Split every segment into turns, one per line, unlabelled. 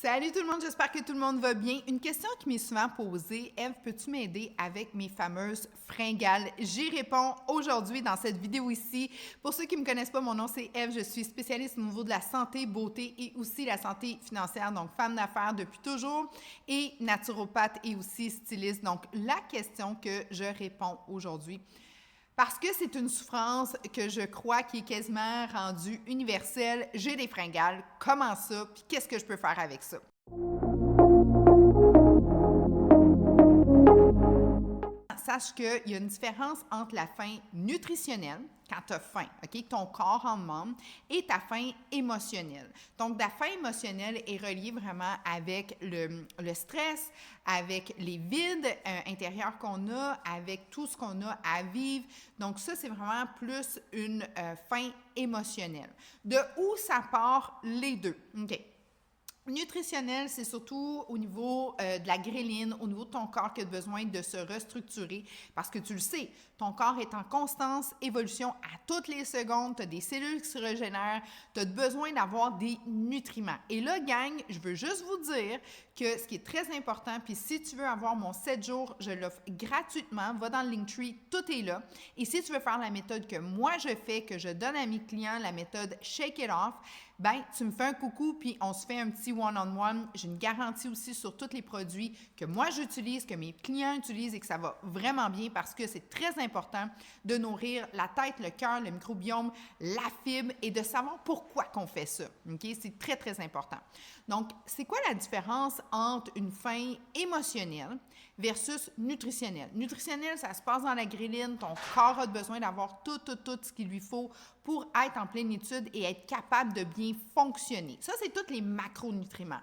Salut tout le monde, j'espère que tout le monde va bien. Une question qui m'est souvent posée, Eve, peux-tu m'aider avec mes fameuses fringales? J'y réponds aujourd'hui dans cette vidéo ici. Pour ceux qui ne me connaissent pas, mon nom c'est Eve, je suis spécialiste au niveau de la santé, beauté et aussi la santé financière, donc femme d'affaires depuis toujours et naturopathe et aussi styliste. Donc la question que je réponds aujourd'hui, parce que c'est une souffrance que je crois qui est quasiment rendue universelle. J'ai des fringales, comment ça? Puis qu'est-ce que je peux faire avec ça? Sache qu'il y a une différence entre la faim nutritionnelle, quand tu as faim, OK, ton corps en demande, et ta faim émotionnelle. Donc, la faim émotionnelle est reliée vraiment avec le stress, avec les vides intérieurs qu'on a, avec tout ce qu'on a à vivre. Donc, ça, c'est vraiment plus une faim émotionnelle. De où ça part les deux? OK. Nutritionnel, c'est surtout au niveau de la gréline, au niveau de ton corps qui a besoin de se restructurer parce que tu le sais, ton corps est en constante évolution à toutes les secondes, tu as des cellules qui se régénèrent, tu as besoin d'avoir des nutriments. Et là, gang, je veux juste vous dire que ce qui est très important, puis si tu veux avoir mon 7 jours, je l'offre gratuitement, va dans le Linktree, tout est là. Et si tu veux faire la méthode que moi je fais, que je donne à mes clients, la méthode Shake It Off, ben tu me fais un coucou puis on se fait un petit one-on-one. J'ai une garantie aussi sur tous les produits que moi j'utilise, que mes clients utilisent et que ça va vraiment bien parce que c'est très important de nourrir la tête, le cœur, le microbiome, la fibre et de savoir pourquoi qu'on fait ça. OK? C'est très, très important. Donc, c'est quoi la différence entre une faim émotionnelle versus nutritionnelle? Nutritionnelle, ça se passe dans la gréline. Ton corps a besoin d'avoir tout ce qu'il lui faut pour être en plénitude et être capable de bien fonctionner. Ça, c'est tous les macronutriments.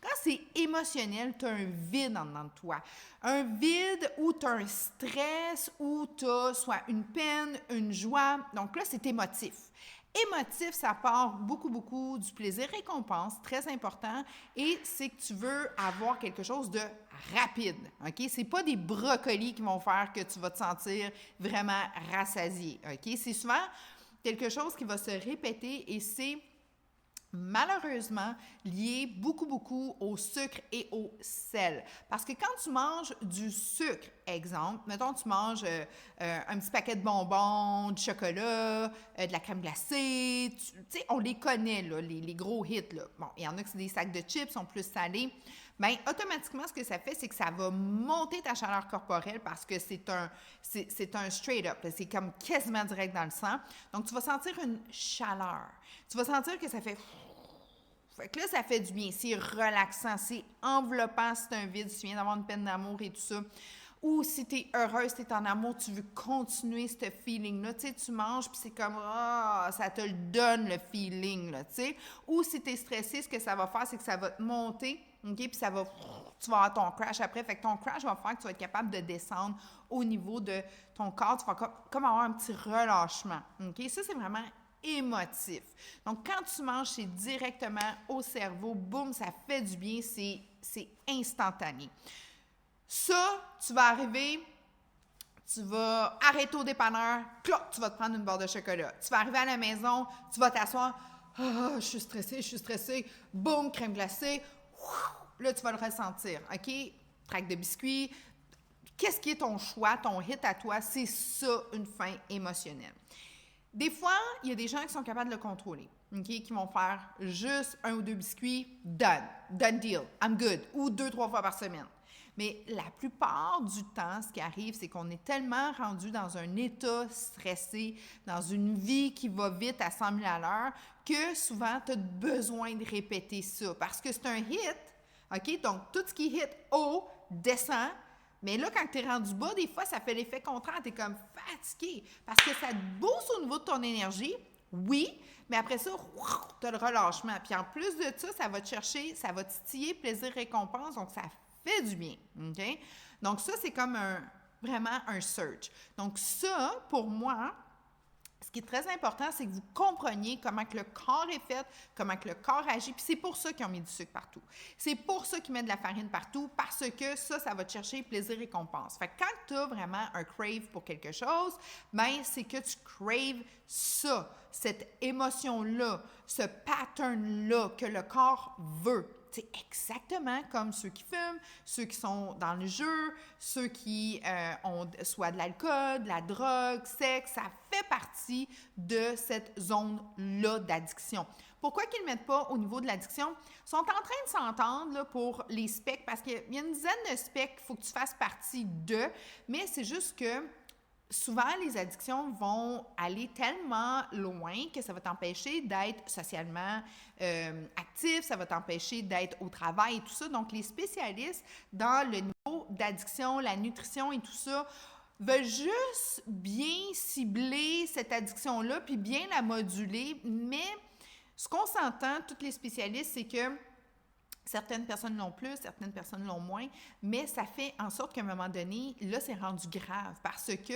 Quand c'est émotionnel, tu as un vide en dedans de toi. Un vide où tu as un stress, où tu as soit une peine, une joie. Donc là, c'est émotif. Émotif, ça part beaucoup du plaisir-récompense, très important, et c'est que tu veux avoir quelque chose de rapide, OK? C'est pas des brocolis qui vont faire que tu vas te sentir vraiment rassasié, OK? C'est souvent quelque chose qui va se répéter et c'est malheureusement lié beaucoup au sucre et au sel. Parce que quand tu manges du sucre, exemple, mettons tu manges un petit paquet de bonbons, du chocolat, de la crème glacée, tu sais, on les connaît, là, les gros hits, là. Bon, il y en a qui c'est des sacs de chips, sont plus salés. Bien, automatiquement, ce que ça fait, c'est que ça va monter ta chaleur corporelle parce que c'est un straight up. C'est comme quasiment direct dans le sang. Donc, tu vas sentir une chaleur. Tu vas sentir que ça fait... Fait que là, ça fait du bien. C'est relaxant, c'est enveloppant si tu as un vide, si tu viens d'avoir une peine d'amour et tout ça. Ou si tu es heureuse, tu es en amour, tu veux continuer ce feeling-là. Tu sais, tu manges, puis c'est comme, ça te le donne, le feeling, là, tu sais. Ou si tu es stressé, ce que ça va faire, c'est que ça va te monter, OK, puis ça va, tu vas avoir ton crash après. Fait que ton crash va faire que tu vas être capable de descendre au niveau de ton corps. Tu vas comme avoir un petit relâchement, OK. Ça, c'est vraiment émotif. Donc, quand tu manges, c'est directement au cerveau. Boum, ça fait du bien. C'est instantané. Ça, tu vas arriver, tu vas arrêter au dépanneur, cloc, tu vas te prendre une barre de chocolat. Tu vas arriver à la maison, tu vas t'asseoir, je suis stressée, boum, crème glacée, là, tu vas le ressentir, OK? Traque de biscuits. Qu'est-ce qui est ton choix, ton hit à toi? C'est ça, une faim émotionnelle. Des fois, il y a des gens qui sont capables de le contrôler, OK? Qui vont faire juste 1 ou 2 biscuits, done deal, I'm good, ou 2-3 fois par semaine. Mais la plupart du temps, ce qui arrive, c'est qu'on est tellement rendu dans un état stressé, dans une vie qui va vite à 100 000 à l'heure, que souvent, tu as besoin de répéter ça. Parce que c'est un hit, OK? Donc, tout ce qui hit haut descend. Mais là, quand tu es rendu bas, des fois, ça fait l'effet contraire. Tu es comme fatigué parce que ça te booste au niveau de ton énergie, oui, mais après ça, tu as le relâchement. Puis en plus de ça, ça va te chercher, ça va titiller plaisir, récompense, donc ça fait du bien, OK? Donc ça, c'est comme vraiment un search. Donc ça, pour moi, ce qui est très important, c'est que vous compreniez comment que le corps est fait, comment que le corps agit. Puis c'est pour ça qu'ils ont mis du sucre partout. C'est pour ça qu'ils mettent de la farine partout, parce que ça va te chercher plaisir et récompense. Fait que quand tu as vraiment un crave pour quelque chose, bien, c'est que tu craves ça, cette émotion-là, ce pattern-là que le corps veut. c'est exactement comme ceux qui fument, ceux qui sont dans le jeu, ceux qui ont soit de l'alcool, de la drogue, sexe, ça fait partie de cette zone-là d'addiction. Pourquoi qu'ils ne le mettent pas au niveau de l'addiction? Ils sont en train de s'entendre là, pour les specs, parce qu'il y a une dizaine de specs qu'il faut que tu fasses partie de, mais c'est juste que souvent, les addictions vont aller tellement loin que ça va t'empêcher d'être socialement actif, ça va t'empêcher d'être au travail et tout ça. Donc, les spécialistes dans le niveau d'addiction, la nutrition et tout ça, veulent juste bien cibler cette addiction-là puis bien la moduler. Mais ce qu'on s'entend, tous les spécialistes, c'est que certaines personnes l'ont plus, certaines personnes l'ont moins, mais ça fait en sorte qu'à un moment donné, là, c'est rendu grave parce que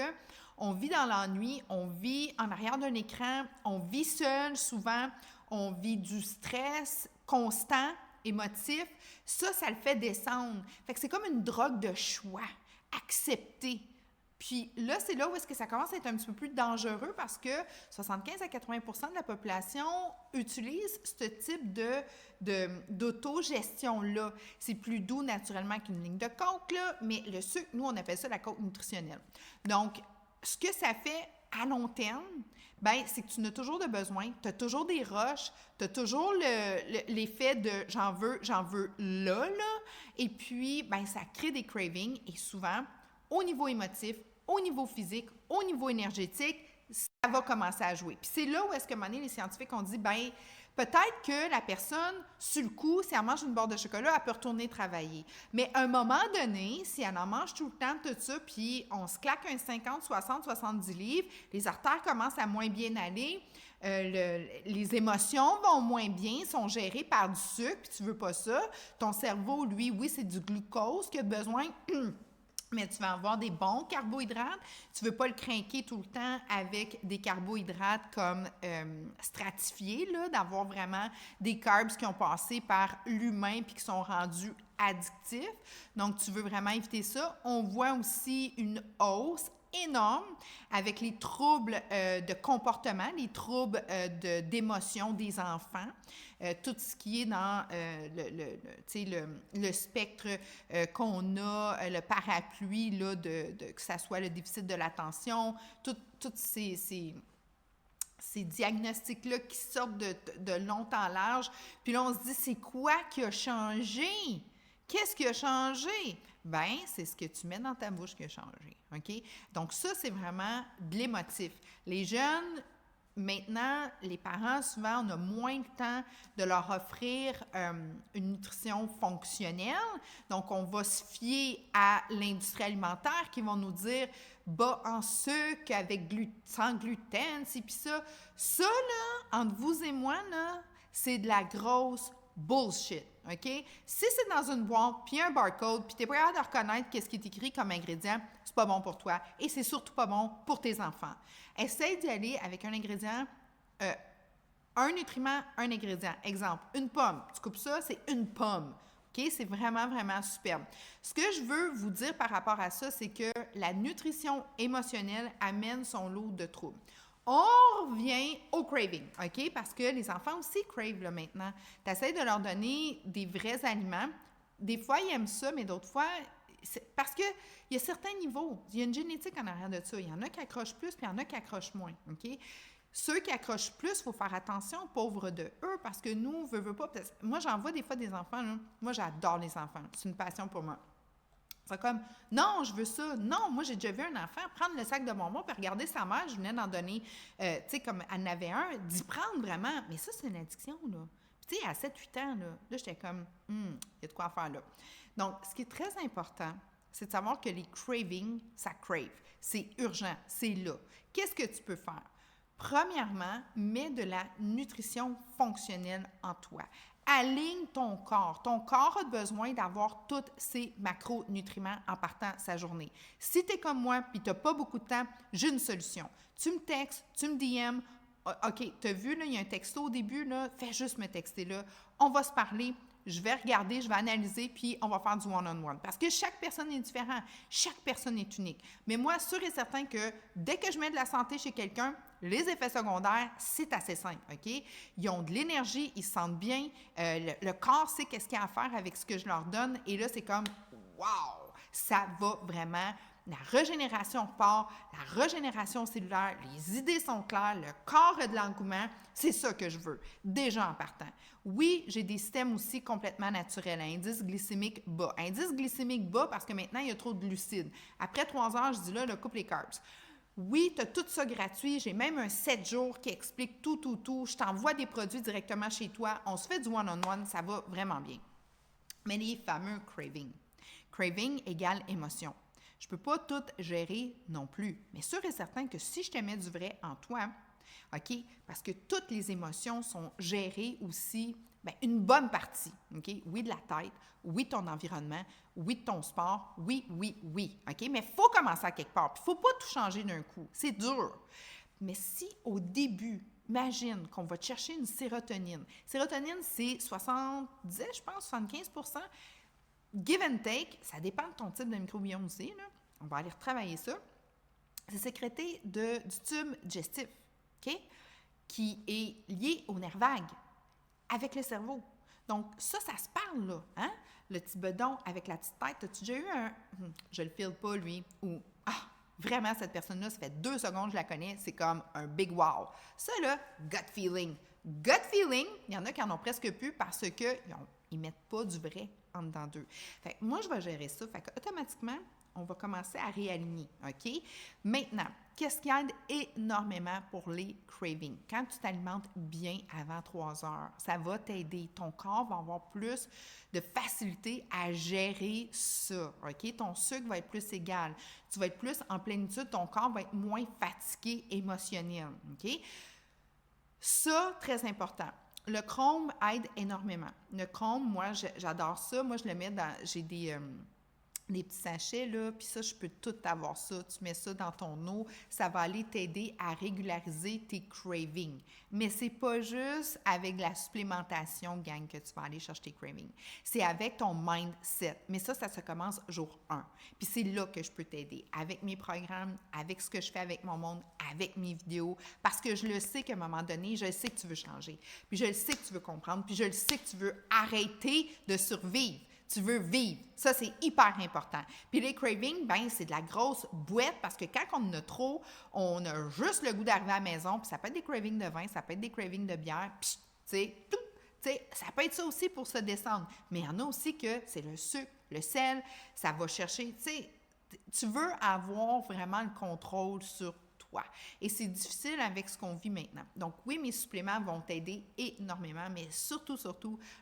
on vit dans l'ennui, on vit en arrière d'un écran, on vit seul souvent, on vit du stress constant, émotif. Ça le fait descendre. Fait que c'est comme une drogue de choix, acceptée. Puis là, c'est là où est-ce que ça commence à être un petit peu plus dangereux parce que 75 à 80 de la population utilise ce type d'autogestion-là. C'est plus doux naturellement qu'une ligne de coke, là, mais le sucre, nous, on appelle ça la coke nutritionnelle. Donc, ce que ça fait à long terme, bien, c'est que tu n'as toujours de besoin, tu as toujours des rushs, tu as toujours l'effet de j'en veux là, et puis, bien, ça crée des cravings et souvent, au niveau émotif, au niveau physique, au niveau énergétique, ça va commencer à jouer. Puis c'est là où est-ce que, à un moment donné, les scientifiques ont dit, bien, peut-être que la personne, sur le coup, si elle mange une barre de chocolat, elle peut retourner travailler. Mais à un moment donné, si elle en mange tout le temps, tout ça, puis on se claque un 50, 60, 70 livres, les artères commencent à moins bien aller, les émotions vont moins bien, sont gérées par du sucre, puis tu veux pas ça. Ton cerveau, lui, oui, c'est du glucose qu'il a besoin. Mais tu vas avoir des bons carbohydrates. Tu ne veux pas le craquer tout le temps avec des carbohydrates comme stratifiés, là, d'avoir vraiment des carbs qui ont passé par l'humain puis qui sont rendus addictifs. Donc, tu veux vraiment éviter ça. On voit aussi une hausse énorme avec les troubles de comportement, les troubles d'émotion des enfants. Tout ce qui est dans le spectre qu'on a, le parapluie, là, que ça soit le déficit de l'attention, tous ces diagnostics-là qui sortent de long en large. Puis là, on se dit, c'est quoi qui a changé? Qu'est-ce qui a changé? Bien, c'est ce que tu mets dans ta bouche qui a changé, OK? Donc ça, c'est vraiment de l'émotif. Les jeunes, maintenant, les parents, souvent, on a moins de temps de leur offrir une nutrition fonctionnelle. Donc, on va se fier à l'industrie alimentaire qui vont nous dire bas en sucre, sans gluten, ci puis ça. Ça, là, entre vous et moi, là, c'est de la grosse bullshit, OK? Si c'est dans une boîte, puis un barcode, puis tu es pas capable de reconnaître qu'est-ce qui est écrit comme ingrédient, c'est pas bon pour toi et c'est surtout pas bon pour tes enfants. Essaye d'y aller avec un ingrédient, un nutriment, un ingrédient. Exemple, une pomme. Tu coupes ça, c'est une pomme. OK? C'est vraiment, vraiment superbe. Ce que je veux vous dire par rapport à ça, c'est que la nutrition émotionnelle amène son lot de troubles. On revient au craving, OK? Parce que les enfants aussi crave là, maintenant. Tu essaies de leur donner des vrais aliments. Des fois, ils aiment ça, mais d'autres fois, parce qu'il y a certains niveaux. Il y a une génétique en arrière de ça. Il y en a qui accrochent plus, puis il y en a qui accrochent moins, OK? Ceux qui accrochent plus, il faut faire attention, pauvres de eux, parce que nous, veut pas. Moi, j'en vois des fois des enfants, là. Moi, j'adore les enfants. C'est une passion pour moi. C'est comme, non, je veux ça. Non, moi, j'ai déjà vu un enfant prendre le sac de bonbons puis regarder sa mère, je venais d'en donner, tu sais, comme elle en avait un, d'y prendre vraiment. Mais ça, c'est une addiction, là. Puis, tu sais, à 7-8 ans, là j'étais comme, il y a de quoi faire là. Donc, ce qui est très important, c'est de savoir que les cravings, ça crave. C'est urgent, c'est là. Qu'est-ce que tu peux faire? Premièrement, mets de la nutrition fonctionnelle en toi. Aligne ton corps. Ton corps a besoin d'avoir tous ces macronutriments en partant sa journée. Si tu es comme moi et tu n'as pas beaucoup de temps, j'ai une solution. Tu me textes, tu me DM. OK, tu as vu, là, il y a un texto au début, là, fais juste me texter là. On va se parler. Je vais regarder, je vais analyser, puis on va faire du one-on-one. Parce que chaque personne est différente, chaque personne est unique. Mais moi, sûr et certain que dès que je mets de la santé chez quelqu'un, les effets secondaires, c'est assez simple, OK? Ils ont de l'énergie, ils se sentent bien, le corps sait qu'est-ce qu'il y a à faire avec ce que je leur donne, et là, c'est comme, wow! Ça va vraiment, la régénération repart, la régénération cellulaire, les idées sont claires, le corps a de l'engouement, c'est ça que je veux, déjà en partant. Oui, j'ai des systèmes aussi complètement naturels, indice glycémique bas. Indice glycémique bas parce que maintenant, il y a trop de glucides. Après 3 heures, je dis là, coupe les carbs. Oui, tu as tout ça gratuit. J'ai même un 7 jours qui explique tout. Je t'envoie des produits directement chez toi. On se fait du one-on-one, ça va vraiment bien. Mais les fameux cravings. Craving égale émotion. Je ne peux pas tout gérer non plus, mais sûr et certain que si je te mets du vrai en toi, OK, parce que toutes les émotions sont gérées aussi, bien, une bonne partie, OK? Oui, de la tête, oui, de ton environnement, oui, de ton sport, oui, OK? Mais il faut commencer à quelque part, puis il ne faut pas tout changer d'un coup, c'est dur. Mais si au début, imagine qu'on va te chercher une sérotonine. Sérotonine, c'est 70, je pense, 75%. Give and take, ça dépend de ton type de microbiome aussi, là. On va aller retravailler ça. C'est sécrété du tube digestif, OK? Qui est lié au nerf vague avec le cerveau. Donc, ça se parle, là, hein? Le petit bedon avec la petite tête. As-tu déjà eu un « je le file pas, lui » ou « ah, vraiment, cette personne-là, ça fait 2 secondes que je la connais, c'est comme un big wow ». Ça, là, gut feeling. Gut feeling, il y en a qui en ont presque plus parce qu'ils ne mettent pas du vrai en dedans d'eux. Fait que moi, je vais gérer ça. Fait qu'automatiquement, on va commencer à réaligner, OK? Maintenant, qu'est-ce qui aide énormément pour les cravings? Quand tu t'alimentes bien avant 3 heures, ça va t'aider. Ton corps va avoir plus de facilité à gérer ça, OK? Ton sucre va être plus égal. Tu vas être plus en plénitude. Ton corps va être moins fatigué émotionnel, OK? Ça, très important. Le chrome aide énormément. Le chrome, moi, j'adore ça. Moi, je le mets dans... J'ai des petits sachets, là, puis ça, je peux tout avoir ça. Tu mets ça dans ton eau, ça va aller t'aider à régulariser tes cravings. Mais c'est pas juste avec la supplémentation, gang, que tu vas aller chercher tes cravings. C'est avec ton mindset. Mais ça se commence jour 1. Puis c'est là que je peux t'aider, avec mes programmes, avec ce que je fais avec mon monde, avec mes vidéos, parce que je le sais qu'à un moment donné, je sais que tu veux changer. Puis je le sais que tu veux comprendre, puis je le sais que tu veux arrêter de survivre. Tu veux vivre. Ça, c'est hyper important. Puis les cravings, ben c'est de la grosse bouette parce que quand on en a trop, on a juste le goût d'arriver à la maison. Puis ça peut être des cravings de vin, ça peut être des cravings de bière. Puis, tu sais, ça peut être ça aussi pour se descendre. Mais il y en a aussi que c'est le sucre, le sel, ça va chercher. Tu sais, tu veux avoir vraiment le contrôle sur toi. Et c'est difficile avec ce qu'on vit maintenant. Donc, oui, mes suppléments vont t'aider énormément, mais surtout,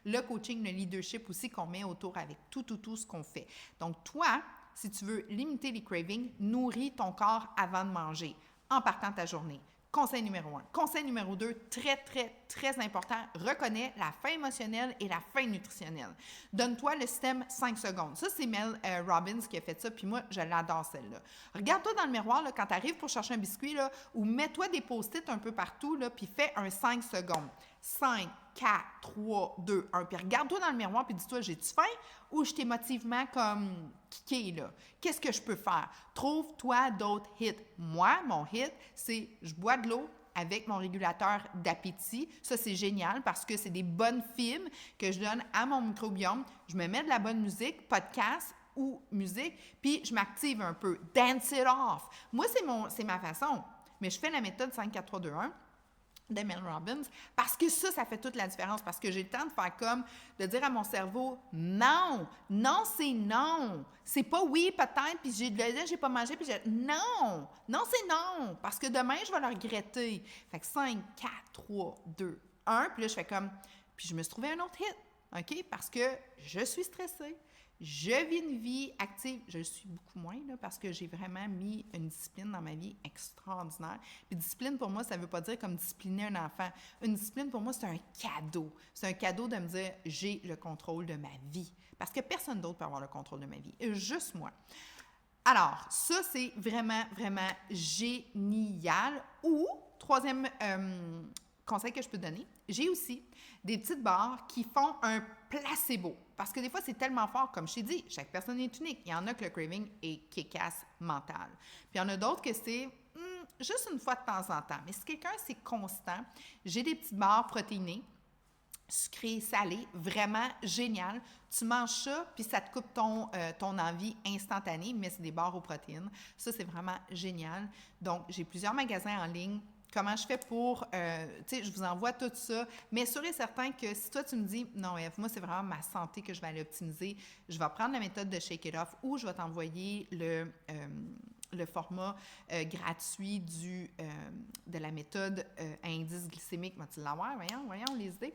le coaching, le leadership aussi qu'on met autour avec tout ce qu'on fait. Donc, toi, si tu veux limiter les cravings, nourris ton corps avant de manger, en partant de ta journée. Conseil numéro 1. Conseil numéro 2, très important, reconnais la faim émotionnelle et la faim nutritionnelle. Donne-toi le système 5 secondes. Ça, c'est Mel Robbins qui a fait ça, puis moi, je l'adore celle-là. Regarde-toi dans le miroir là, quand tu arrives pour chercher un biscuit, là, ou mets-toi des post-it un peu partout, là, puis fais un 5 secondes. 5, 4, 3, 2, 1. Puis regarde-toi dans le miroir, puis dis-toi, j'ai-tu faim ou je t'ai émotivement comme kické, là? Qu'est-ce que je peux faire? Trouve-toi d'autres hits. Moi, mon hit, c'est je bois de l'eau avec mon régulateur d'appétit. Ça, c'est génial parce que c'est des bonnes fibres que je donne à mon microbiome. Je me mets de la bonne musique, podcast ou musique, puis je m'active un peu. Dance it off. Moi, c'est ma façon. Mais je fais la méthode 5, 4, 3, 2, 1 de Mel Robbins, parce que ça fait toute la différence, parce que j'ai le temps de faire comme, de dire à mon cerveau, non, c'est non, c'est pas oui, peut-être, puis j'ai pas mangé, puis non, c'est non, parce que demain, je vais le regretter. Fait que 5, 4, 3, 2, 1, puis là, je fais comme, puis je me suis trouvé un autre hit, OK, parce que je suis stressée, je vis une vie active. Je le suis beaucoup moins, là, parce que j'ai vraiment mis une discipline dans ma vie extraordinaire. Puis discipline, pour moi, ça ne veut pas dire comme discipliner un enfant. Une discipline, pour moi, c'est un cadeau. C'est un cadeau de me dire, j'ai le contrôle de ma vie. Parce que personne d'autre peut avoir le contrôle de ma vie. Juste moi. Alors, ça, c'est vraiment génial. Ou, troisième conseil que je peux donner, j'ai aussi des petites barres qui font un placebo. Parce que des fois, c'est tellement fort, comme je t'ai dit, chaque personne est unique. Il y en a que le craving est kick-ass mental. Puis il y en a d'autres que c'est juste une fois de temps en temps. Mais si quelqu'un, c'est constant, j'ai des petites barres protéinées, sucré, salé, vraiment génial. Tu manges ça, puis ça te coupe ton envie instantanée, mais c'est des barres aux protéines. Ça, c'est vraiment génial. Donc, j'ai plusieurs magasins en ligne. Comment je fais pour, tu sais, je vous envoie tout ça, mais sûr et certain que si toi, tu me dis, non, Eve, moi, c'est vraiment ma santé que je vais aller optimiser, je vais prendre la méthode de Shake It Off ou je vais t'envoyer le format gratuit de la méthode à indice glycémique. Vas-tu l'avoir? Voyons les idées.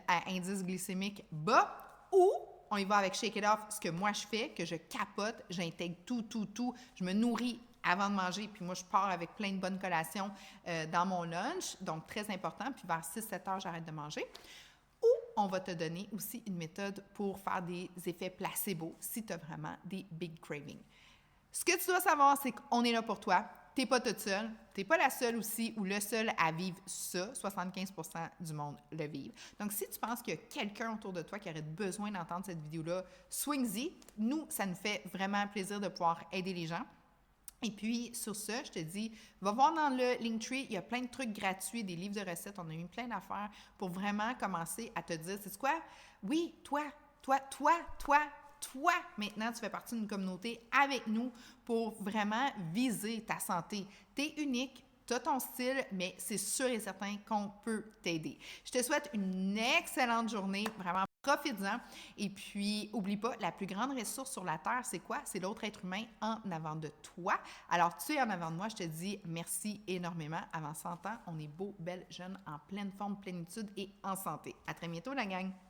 À indice glycémique bas ou on y va avec Shake It Off, ce que moi je fais, que je capote, j'intègre tout, je me nourris avant de manger, puis moi je pars avec plein de bonnes collations dans mon lunch, donc très important, puis vers 6-7 heures, j'arrête de manger. Ou on va te donner aussi une méthode pour faire des effets placebo si tu as vraiment des big cravings. Ce que tu dois savoir, c'est qu'on est là pour toi. Tu n'es pas toute seule. Tu n'es pas la seule aussi ou le seul à vivre ça. 75% du monde le vivent. Donc, si tu penses qu'il y a quelqu'un autour de toi qui aurait besoin d'entendre cette vidéo-là, swing-y. Nous, ça nous fait vraiment plaisir de pouvoir aider les gens. Et puis, sur ce, je te dis, va voir dans le Linktree, il y a plein de trucs gratuits, des livres de recettes, on a eu plein d'affaires pour vraiment commencer à te dire, c'est quoi? Oui, toi, maintenant, tu fais partie d'une communauté avec nous pour vraiment viser ta santé. Tu es unique, tu as ton style, mais c'est sûr et certain qu'on peut t'aider. Je te souhaite une excellente journée, vraiment. Profites-en. Et puis, oublie pas, la plus grande ressource sur la Terre, c'est quoi? C'est l'autre être humain en avant de toi. Alors, tu es en avant de moi, je te dis merci énormément. Avant 100 ans, on est beau, belle, jeune, en pleine forme, plénitude et en santé. À très bientôt, la gang!